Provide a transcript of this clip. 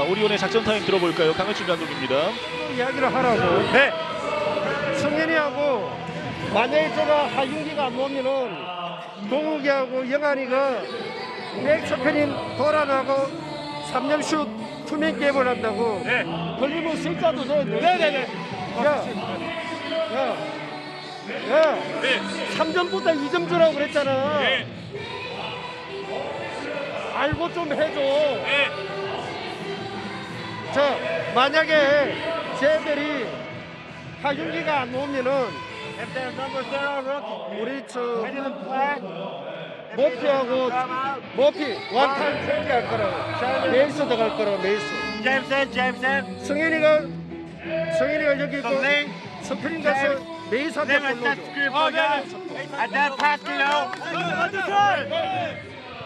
오리온의 작전 타임 들어볼까요? 강현준 감독입니다. 이야기를 하라고. 네. 승현이하고 만약에 제가 하윤기가 안 오면은 동욱이하고 영환이가 맥스페린 도란하고 3점슛 투맨 게임을 한다고. 네. 걸리면 실자도 돼. 네네네. 야, 네. 3점보다 2점 주라고 그랬잖아. 네. 알고 좀 해줘. 네. 자, 만약에 쟤들이 하윤기가 안 오면은 우리 저 머피하고 머피 완탄 생기할 거라고. 메이스도 갈 거라고. 메이스. 승현이가 여기 있고 스프링 가서 메이스한테 골 넣어줘. At that pass, you know.